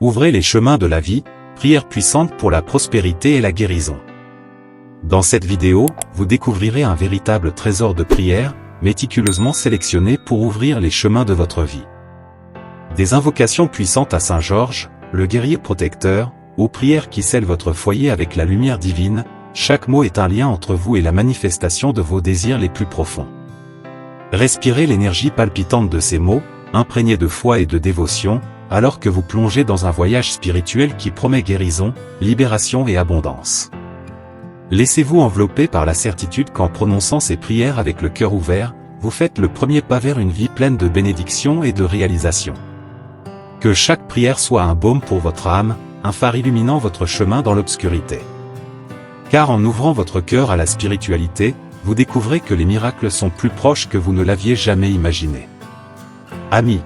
Ouvrez les chemins de la vie, prière puissante pour la prospérité et la guérison. Dans cette vidéo, vous découvrirez un véritable trésor de prière, méticuleusement sélectionné pour ouvrir les chemins de votre vie. Des invocations puissantes à Saint Georges, le guerrier protecteur, aux prières qui scellent votre foyer avec la lumière divine, chaque mot est un lien entre vous et la manifestation de vos désirs les plus profonds. Respirez l'énergie palpitante de ces mots, imprégnés de foi et de dévotion, alors que vous plongez dans un voyage spirituel qui promet guérison, libération et abondance. Laissez-vous envelopper par la certitude qu'en prononçant ces prières avec le cœur ouvert, vous faites le premier pas vers une vie pleine de bénédictions et de réalisations. Que chaque prière soit un baume pour votre âme, un phare illuminant votre chemin dans l'obscurité. Car en ouvrant votre cœur à la spiritualité, vous découvrez que les miracles sont plus proches que vous ne l'aviez jamais imaginé. Amis,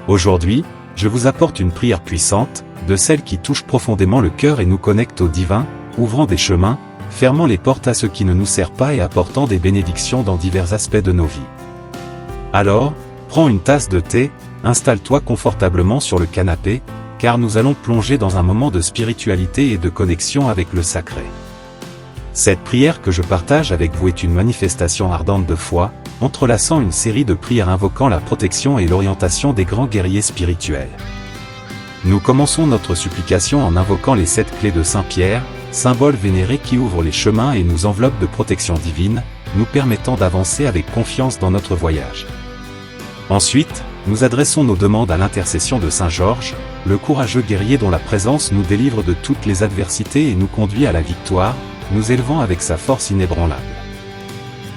aujourd'hui, je vous apporte une prière puissante, de celle qui touche profondément le cœur et nous connecte au divin, ouvrant des chemins, fermant les portes à ce qui ne nous sert pas et apportant des bénédictions dans divers aspects de nos vies. Alors, prends une tasse de thé, installe-toi confortablement sur le canapé, car nous allons plonger dans un moment de spiritualité et de connexion avec le sacré. Cette prière que je partage avec vous est une manifestation ardente de foi, entrelaçant une série de prières invoquant la protection et l'orientation des grands guerriers spirituels. Nous commençons notre supplication en invoquant les 7 clés de Saint Pierre, symbole vénéré qui ouvre les chemins et nous enveloppe de protection divine, nous permettant d'avancer avec confiance dans notre voyage. Ensuite, nous adressons nos demandes à l'intercession de Saint Georges, le courageux guerrier dont la présence nous délivre de toutes les adversités et nous conduit à la victoire, nous élevant avec sa force inébranlable.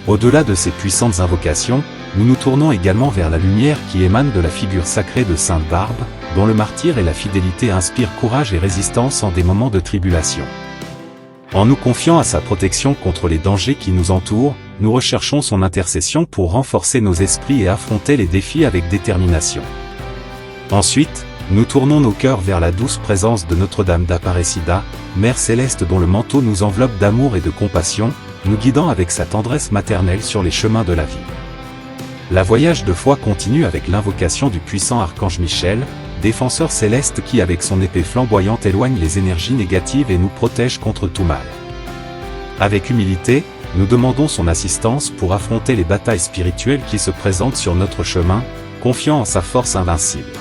Au-delà de ces puissantes invocations, nous nous tournons également vers la lumière qui émane de la figure sacrée de Sainte Barbe, dont le martyre et la fidélité inspirent courage et résistance en des moments de tribulation. En nous confiant à sa protection contre les dangers qui nous entourent, nous recherchons son intercession pour renforcer nos esprits et affronter les défis avec détermination. Ensuite, nous tournons nos cœurs vers la douce présence de Notre-Dame d'Aparecida, Mère Céleste dont le manteau nous enveloppe d'amour et de compassion, nous guidant avec sa tendresse maternelle sur les chemins de la vie. La voyage de foi continue avec l'invocation du puissant archange Michel, défenseur céleste qui avec son épée flamboyante éloigne les énergies négatives et nous protège contre tout mal. Avec humilité, nous demandons son assistance pour affronter les batailles spirituelles qui se présentent sur notre chemin, confiant en sa force invincible.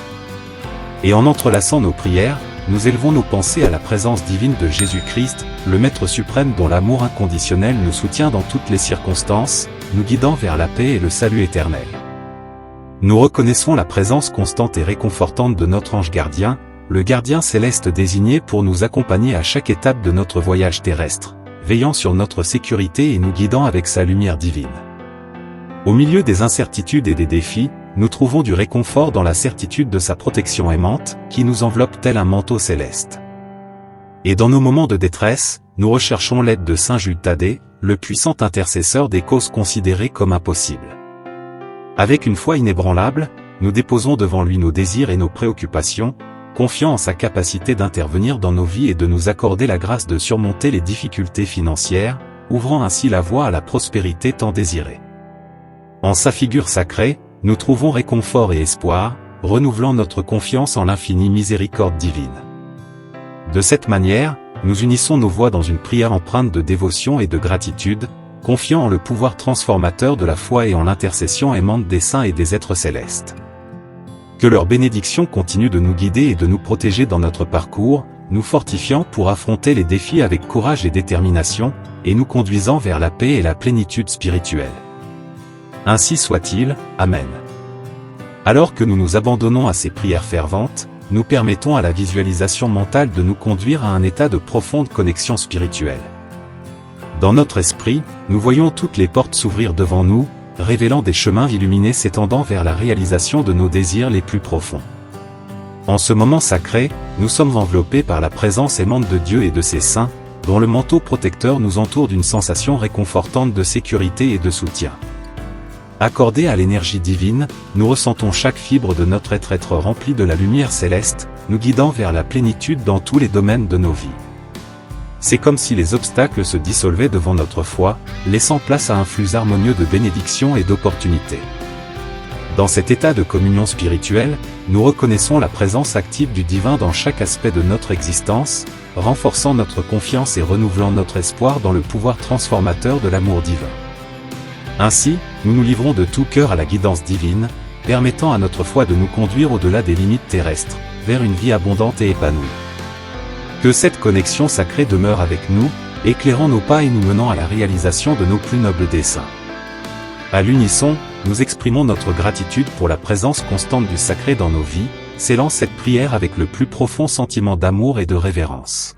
Et en entrelaçant nos prières, nous élevons nos pensées à la présence divine de Jésus-Christ, le Maître suprême dont l'amour inconditionnel nous soutient dans toutes les circonstances, nous guidant vers la paix et le salut éternel. Nous reconnaissons la présence constante et réconfortante de notre ange gardien, le gardien céleste désigné pour nous accompagner à chaque étape de notre voyage terrestre, veillant sur notre sécurité et nous guidant avec sa lumière divine. Au milieu des incertitudes et des défis, nous trouvons du réconfort dans la certitude de sa protection aimante, qui nous enveloppe tel un manteau céleste. Et dans nos moments de détresse, nous recherchons l'aide de Saint Jules Thaddée, le puissant intercesseur des causes considérées comme impossibles. Avec une foi inébranlable, nous déposons devant lui nos désirs et nos préoccupations, confiant en sa capacité d'intervenir dans nos vies et de nous accorder la grâce de surmonter les difficultés financières, ouvrant ainsi la voie à la prospérité tant désirée. En sa figure sacrée, nous trouvons réconfort et espoir, renouvelant notre confiance en l'infinie miséricorde divine. De cette manière, nous unissons nos voix dans une prière empreinte de dévotion et de gratitude, confiant en le pouvoir transformateur de la foi et en l'intercession aimante des saints et des êtres célestes. Que leur bénédiction continue de nous guider et de nous protéger dans notre parcours, nous fortifiant pour affronter les défis avec courage et détermination, et nous conduisant vers la paix et la plénitude spirituelle. Ainsi soit-il, Amen. Alors que nous nous abandonnons à ces prières ferventes, nous permettons à la visualisation mentale de nous conduire à un état de profonde connexion spirituelle. Dans notre esprit, nous voyons toutes les portes s'ouvrir devant nous, révélant des chemins illuminés s'étendant vers la réalisation de nos désirs les plus profonds. En ce moment sacré, nous sommes enveloppés par la présence aimante de Dieu et de ses saints, dont le manteau protecteur nous entoure d'une sensation réconfortante de sécurité et de soutien. Accordés à l'énergie divine, nous ressentons chaque fibre de notre être rempli de la lumière céleste, nous guidant vers la plénitude dans tous les domaines de nos vies. C'est comme si les obstacles se dissolvaient devant notre foi, laissant place à un flux harmonieux de bénédictions et d'opportunités. Dans cet état de communion spirituelle, nous reconnaissons la présence active du divin dans chaque aspect de notre existence, renforçant notre confiance et renouvelant notre espoir dans le pouvoir transformateur de l'amour divin. Ainsi, nous nous livrons de tout cœur à la guidance divine, permettant à notre foi de nous conduire au-delà des limites terrestres, vers une vie abondante et épanouie. Que cette connexion sacrée demeure avec nous, éclairant nos pas et nous menant à la réalisation de nos plus nobles desseins. À l'unisson, nous exprimons notre gratitude pour la présence constante du sacré dans nos vies, scellant cette prière avec le plus profond sentiment d'amour et de révérence.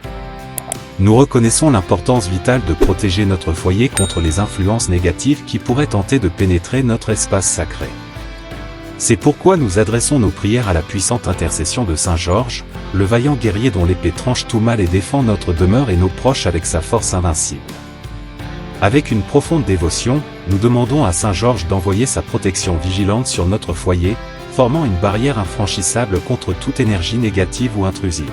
Nous reconnaissons l'importance vitale de protéger notre foyer contre les influences négatives qui pourraient tenter de pénétrer notre espace sacré. C'est pourquoi nous adressons nos prières à la puissante intercession de Saint Georges, le vaillant guerrier dont l'épée tranche tout mal et défend notre demeure et nos proches avec sa force invincible. Avec une profonde dévotion, nous demandons à Saint Georges d'envoyer sa protection vigilante sur notre foyer, formant une barrière infranchissable contre toute énergie négative ou intrusive.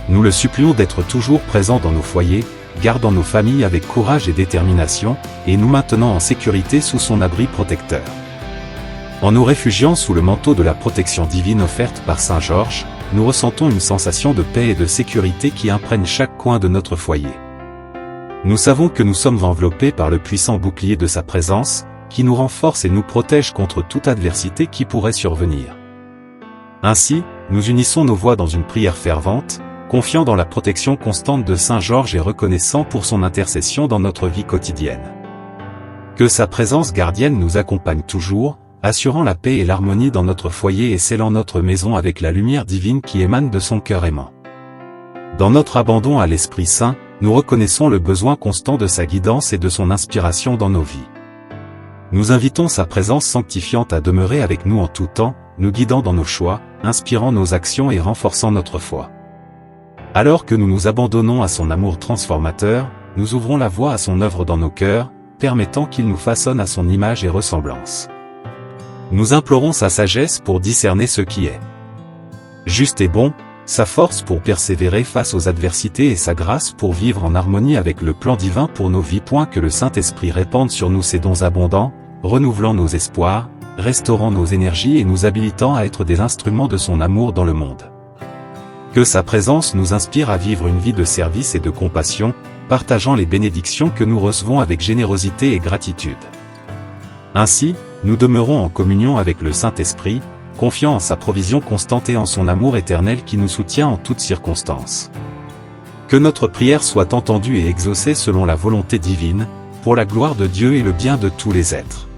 Nous le supplions d'être toujours présent dans nos foyers, gardant nos familles avec courage et détermination, et nous maintenant en sécurité sous son abri protecteur. En nous réfugiant sous le manteau de la protection divine offerte par Saint Georges, nous ressentons une sensation de paix et de sécurité qui imprègne chaque coin de notre foyer. Nous savons que nous sommes enveloppés par le puissant bouclier de sa présence, qui nous renforce et nous protège contre toute adversité qui pourrait survenir. Ainsi, nous unissons nos voix dans une prière fervente, confiant dans la protection constante de Saint Georges et reconnaissant pour son intercession dans notre vie quotidienne. Que sa présence gardienne nous accompagne toujours, assurant la paix et l'harmonie dans notre foyer et scellant notre maison avec la lumière divine qui émane de son cœur aimant. Dans notre abandon à l'Esprit Saint, nous reconnaissons le besoin constant de sa guidance et de son inspiration dans nos vies. Nous invitons sa présence sanctifiante à demeurer avec nous en tout temps, nous guidant dans nos choix, inspirant nos actions et renforçant notre foi. Alors que nous nous abandonnons à son amour transformateur, nous ouvrons la voie à son œuvre dans nos cœurs, permettant qu'il nous façonne à son image et ressemblance. Nous implorons sa sagesse pour discerner ce qui est juste et bon, sa force pour persévérer face aux adversités et sa grâce pour vivre en harmonie avec le plan divin pour nos vies. Que le Saint-Esprit répande sur nous ses dons abondants, renouvelant nos espoirs, restaurant nos énergies et nous habilitant à être des instruments de son amour dans le monde. Que sa présence nous inspire à vivre une vie de service et de compassion, partageant les bénédictions que nous recevons avec générosité et gratitude. Ainsi, nous demeurons en communion avec le Saint-Esprit, confiant en sa provision constante et en son amour éternel qui nous soutient en toutes circonstances. Que notre prière soit entendue et exaucée selon la volonté divine, pour la gloire de Dieu et le bien de tous les êtres.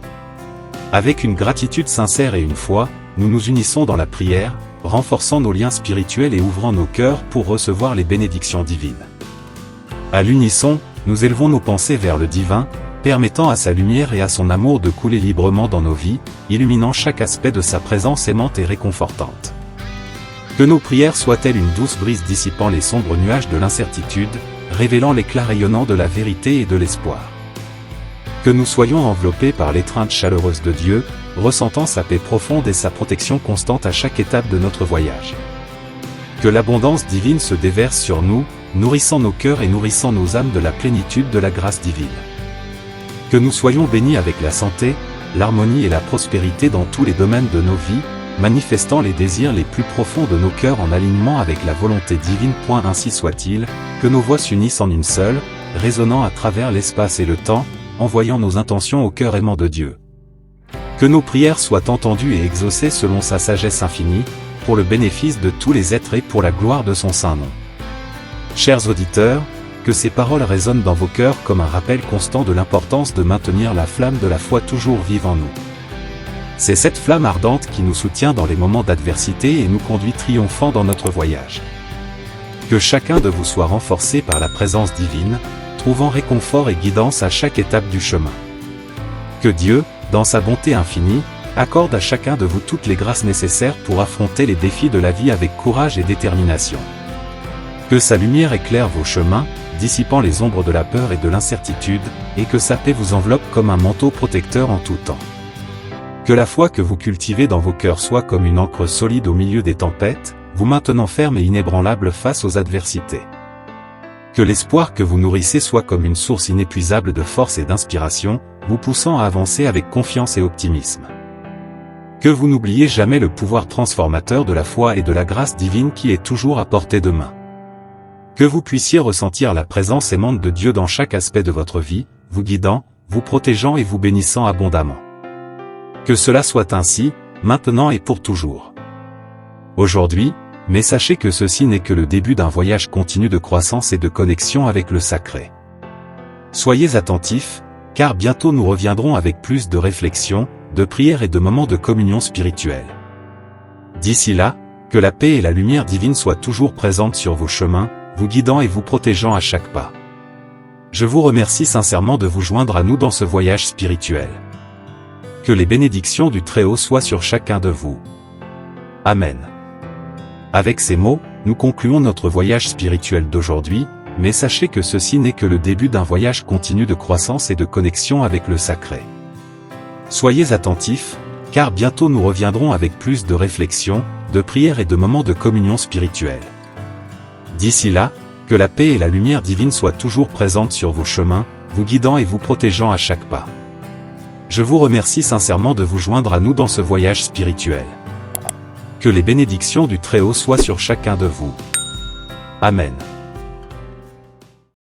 Avec une gratitude sincère et une foi, nous nous unissons dans la prière, renforçant nos liens spirituels et ouvrant nos cœurs pour recevoir les bénédictions divines. À l'unisson, nous élevons nos pensées vers le divin, permettant à sa lumière et à son amour de couler librement dans nos vies, illuminant chaque aspect de sa présence aimante et réconfortante. Que nos prières soient-elles une douce brise dissipant les sombres nuages de l'incertitude, révélant l'éclat rayonnant de la vérité et de l'espoir. Que nous soyons enveloppés par l'étreinte chaleureuse de Dieu, ressentant sa paix profonde et sa protection constante à chaque étape de notre voyage. Que l'abondance divine se déverse sur nous, nourrissant nos cœurs et nourrissant nos âmes de la plénitude de la grâce divine. Que nous soyons bénis avec la santé, l'harmonie et la prospérité dans tous les domaines de nos vies, manifestant les désirs les plus profonds de nos cœurs en alignement avec la volonté divine. Ainsi soit-il, que nos voix s'unissent en une seule, résonnant à travers l'espace et le temps, envoyant nos intentions au cœur aimant de Dieu. Que nos prières soient entendues et exaucées selon sa sagesse infinie, pour le bénéfice de tous les êtres et pour la gloire de son saint nom. Chers auditeurs, que ces paroles résonnent dans vos cœurs comme un rappel constant de l'importance de maintenir la flamme de la foi toujours vive en nous. C'est cette flamme ardente qui nous soutient dans les moments d'adversité et nous conduit triomphant dans notre voyage. Que chacun de vous soit renforcé par la présence divine, trouvant réconfort et guidance à chaque étape du chemin. Que Dieu, dans sa bonté infinie, accorde à chacun de vous toutes les grâces nécessaires pour affronter les défis de la vie avec courage et détermination. Que sa lumière éclaire vos chemins, dissipant les ombres de la peur et de l'incertitude, et que sa paix vous enveloppe comme un manteau protecteur en tout temps. Que la foi que vous cultivez dans vos cœurs soit comme une ancre solide au milieu des tempêtes, vous maintenant ferme et inébranlable face aux adversités. Que l'espoir que vous nourrissez soit comme une source inépuisable de force et d'inspiration, vous poussant à avancer avec confiance et optimisme. Que vous n'oubliez jamais le pouvoir transformateur de la foi et de la grâce divine qui est toujours à portée de main. Que vous puissiez ressentir la présence aimante de Dieu dans chaque aspect de votre vie, vous guidant, vous protégeant et vous bénissant abondamment. Que cela soit ainsi, maintenant et pour toujours. Aujourd'hui, mais sachez que ceci n'est que le début d'un voyage continu de croissance et de connexion avec le sacré. Soyez attentifs, car bientôt nous reviendrons avec plus de réflexion, de prières et de moments de communion spirituelle. D'ici là, que la paix et la lumière divine soient toujours présentes sur vos chemins, vous guidant et vous protégeant à chaque pas. Je vous remercie sincèrement de vous joindre à nous dans ce voyage spirituel. Que les bénédictions du Très-Haut soient sur chacun de vous. Amen. Avec ces mots, nous concluons notre voyage spirituel d'aujourd'hui, mais sachez que ceci n'est que le début d'un voyage continu de croissance et de connexion avec le sacré. Soyez attentifs, car bientôt nous reviendrons avec plus de réflexion, de prières et de moments de communion spirituelle. D'ici là, que la paix et la lumière divine soient toujours présentes sur vos chemins, vous guidant et vous protégeant à chaque pas. Je vous remercie sincèrement de vous joindre à nous dans ce voyage spirituel. Que les bénédictions du Très-Haut soient sur chacun de vous. Amen.